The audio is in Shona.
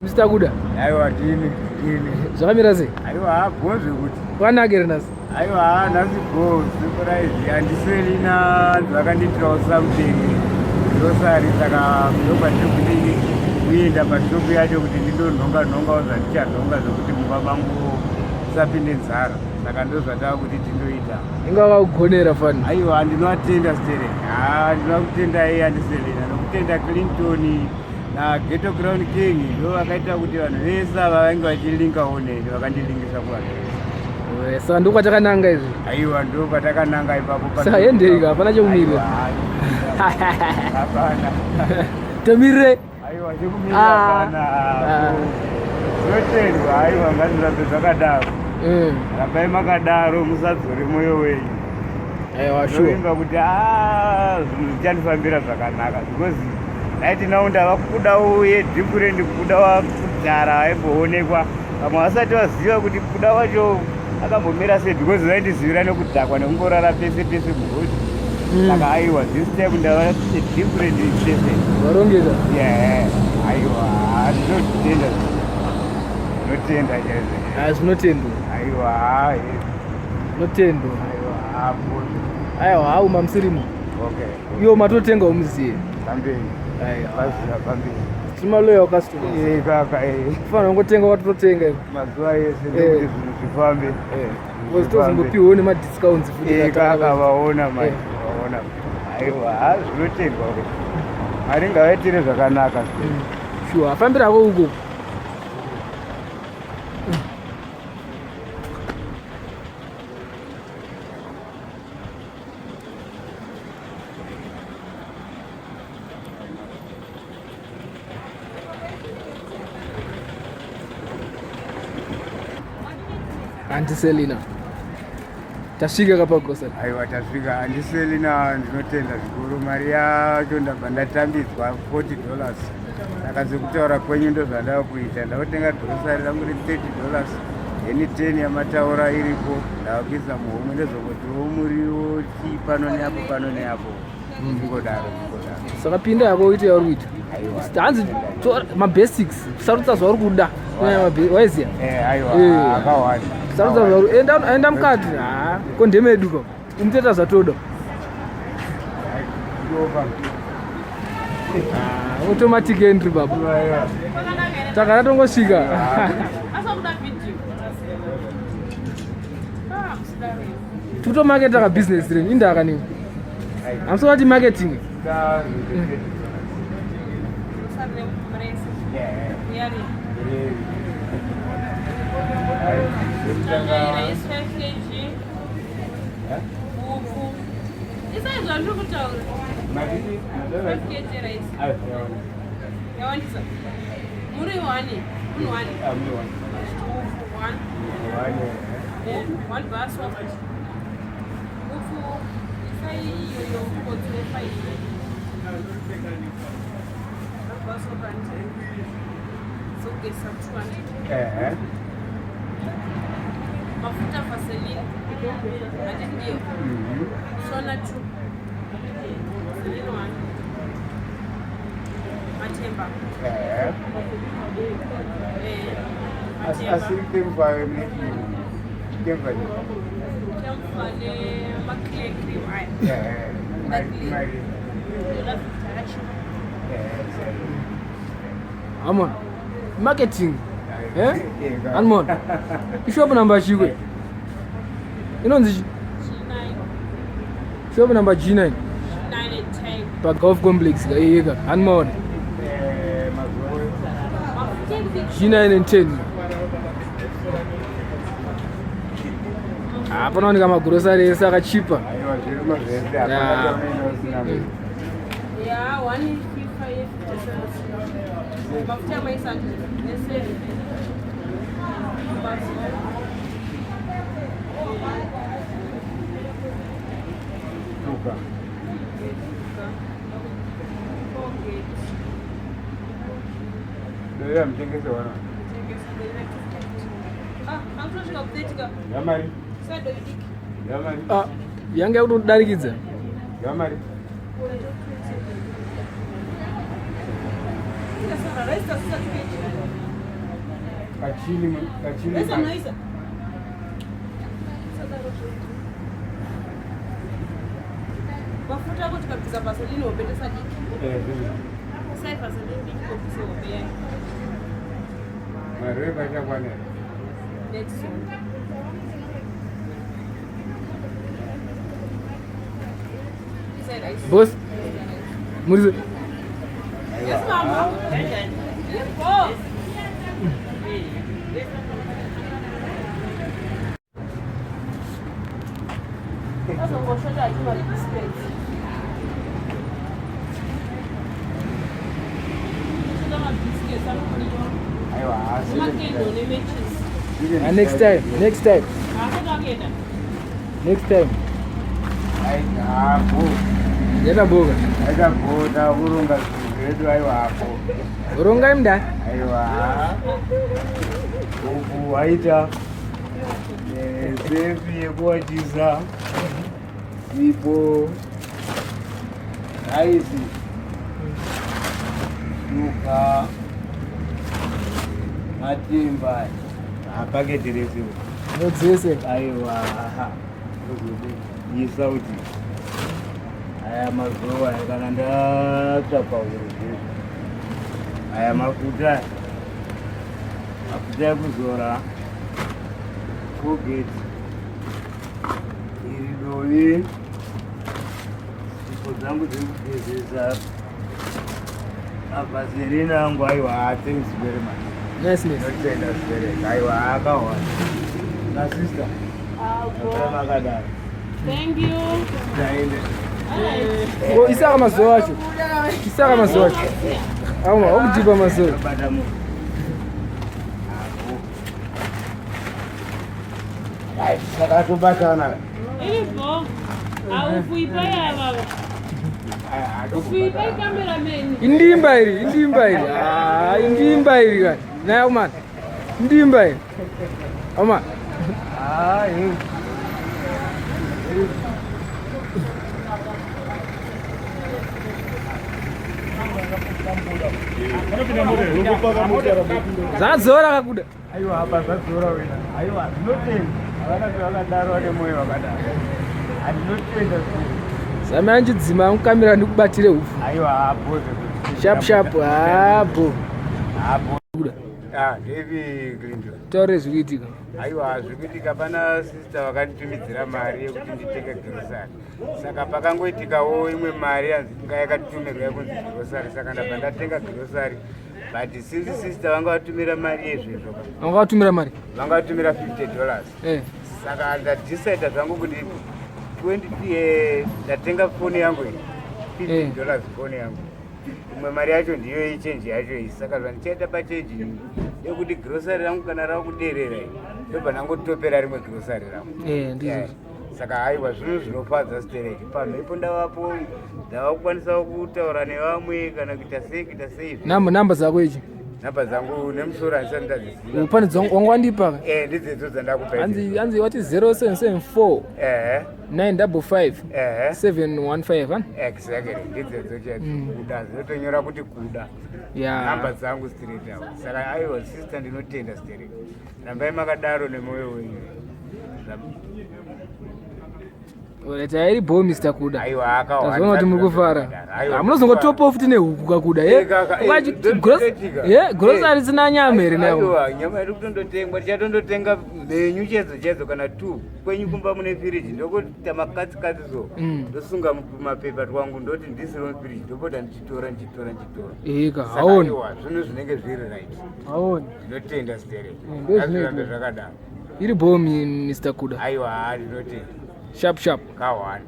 Mr. Kuda. Aiwa dini. Zvakamira sei? Aiwa bhonzve kuti. Kwanakere nhasi? Aiwa nhasi go surprise Selena zvakanditirawo something. Groceries saka ndobva ndiri kuenda pashopu yacho kuti ndindonhonga uzandichadhonga zvokuti mumba mangu usapinde nzara. Saka ndozvatava kuti tindoita. Ingava kugonera fani. Aiwa ndinovatenda Stere. Ndinokutenda iye Selena nokutenda Clinton na Ghetto Crown King ndo vakaita kuti vanhu vese vainge vachilingawo neni vakandilingisa kuvanhu vese. Saka ndo kwatakananga izvi? Aiwa ndo kwatakananga ipapo. Saka hendeika hapana chokumirira? Hapana. Tomirire? Aiwa chekumirira hapana. Zvinotendwa aiwa ngazvirambe zvakadaro. Rabai makadaro musadzore mwoyo wenyu. Aiwa sure. Ndoimba kuti zvinhu zvichandifambira zvakanaka because naiti nao ndava kuda uye different kuda wakudhara aimboonekwa vamwe vasati vaziva kuti kuda wacho akambomira sei because vaindizivira nekudhakwa nekungorara pese pese mugodi. Saka aiwa this time ndava different person. Varongeka? Aiwa zvinotenda zvinotenda chaizvo. Zvinotendwa? Aiwa zvinotendwa. Aiwa hauma musirimo? Okay. Iwo matotenga umuziye? Pamberi. Aiwa pamberi. Timaloya customer. Kaka fana ungotenga watotenga mazuva ese zvinhu zvifambe. Tozombopiwawo nemadiscounts futi. Kaka vaona mai vaona. Aiwa zvinotendwa kuti mari ngavaitire zvakanaka. Sure afambira ako uko. Auntie Selena. Tasvika kapa grocery. Aiwa tasvika Auntie Selena ndinotenda zvikuru mari yacho ndabva ndatambidzwa $40. Saka sekutaura kwenyu ndozvandava kuita ndakutenga grocery rangu $30 heni 10 yamataura iripo ndavakuisa muhomwe ndezokotiwo muriwo chii pano neapo ingodaro. Saka pinda yako uite yauri kuita. Hanzi mabasics kusarudza zvauri kuda waiziya? Aiwa akawanda sarudza zvauri enda mukati kondemeduko umuteta zvatoda automatic entry baba takara tongosvika. Tutomaketa ka business rini indaka nini amsokati marketing. Mafuta faselini ati ndio sona tu Selena one matemba asiri tempa tempa makile cream Amon marketing Almond shop number chikwe inonzi shop number G9 9 and 10 pa golf complex ka Almond G9 and 10 panowanika magrocery ese akachipa. Mafuta maisa nese Ndio mtengeze wana. Amtosha kutetika. Yamari. Sado yidiki. Yamari. Yange yakutodarikidza. Yamari. Essa noisa. Mafuta kuti kabisa vaseline hope ndesadiki. Sai vaseline diki kopisa hope yayo. Mareba chakwana. Next one. Boss. Murizo. Yes, mama. Boss. Sasa ngoshoja akiwa respect. Kama biscuit sana kuliwa. Aiwa, Makendo ne matches. Next time. Next time. Yata boga. Aikaboda urunga zvedu aiwapo. Uronga imda. Aiwa. Uku waita sefi yekuwachisa sipo raisi shuka matimba apaketi resiwo Nodzese. aiwa isauti aya mazuva kana ndatsvaka uruzvezvo aya mafuta ekuzora Colgate iri dovi sipo dzangu dzekugezesa apa Selena angu aiwa thanks very much. Nice. Notenda spirit aiwa akawanda na sister makadaro. Thank you. Taende Oh, isaka mazo wacho. Isaka mazo wacho. Auma, okudiba mazo. bata mu ai saka tobatana Ilipo. Aufuipa ya baba. Ufuipa cameraman. Indimba iri. Indimba iri kan. Na man. Indimba iri. Ama. Zadzora kakuda. aiwa apa zvadzora wena aiwa zvinotenda avakati vakadaro vane mwoyo wakadaro handinotenda Zame anjidzima mukamera ndikubatire hufu. aiwa hapo Sharp. Hapo. Kuda. hevi Glindo Taure zvikuitika. aiwa zvikuitika pana sista vakanditumidzira mari yekuti nditenge grosari saka pakangoitikawo imwe mari yanzi inga yakatumirwa yekunzi grosari saka ndabva ndatenga grosari but since sista vanga vatumira mari yezvezvo Vangavatumira mari. vanga vatumira $50 saka ndadecida zvangu kuti ndatenga foni yangu iyi $50 foni yangu imwe mari yacho ndiyo ichenji yacho iyi saka zvandichaita pachenji yekuti grosari rangu kana rava kuderera ndobva ndangotopera rimwe grosari rangu Ndizvo. saka aiwa zvinhu zvinofadza stereki pamhepo ndavapo ndava kukwanisa kutaura nevamwe kana kuita sei Namba dzako ichi. nhamba dzangu nemusoro handisati ndadziziva Upani wangandipa. ndidzedzo dzandakupa Anzi wati 0774 955 715. exactly ndidzedzo chadzo kuda dzinotonyora kuti kuda nhamba dzangu straight awo saka aiwa sister ndinotenda stereki rambai makadaro nemwoyo wenyu Tairi bo Mr. Kuda. aiwa akawanda Tazvona kuti muri kufara. Munozongotopa futi nehuku kakuda. Grocery dzina nyama here nayo. aiwa nyama iri kutondotengwa tichatondotenga mhenyu chedzo kana 2 kwenyu kumba mune firiji ndokuita makatsikatsi so ndosunga mapepa twangu ndoti ndisiro mufiriji ndopota ndichitora Eka, saka haoni. aiwa zvinhu zvinenge zviri right Haoni. ndinotenda stereki Ndozvinoita. zvakadaro Iri bo Mr. Kuda. aiwa ndinotenda Sharp. kawanda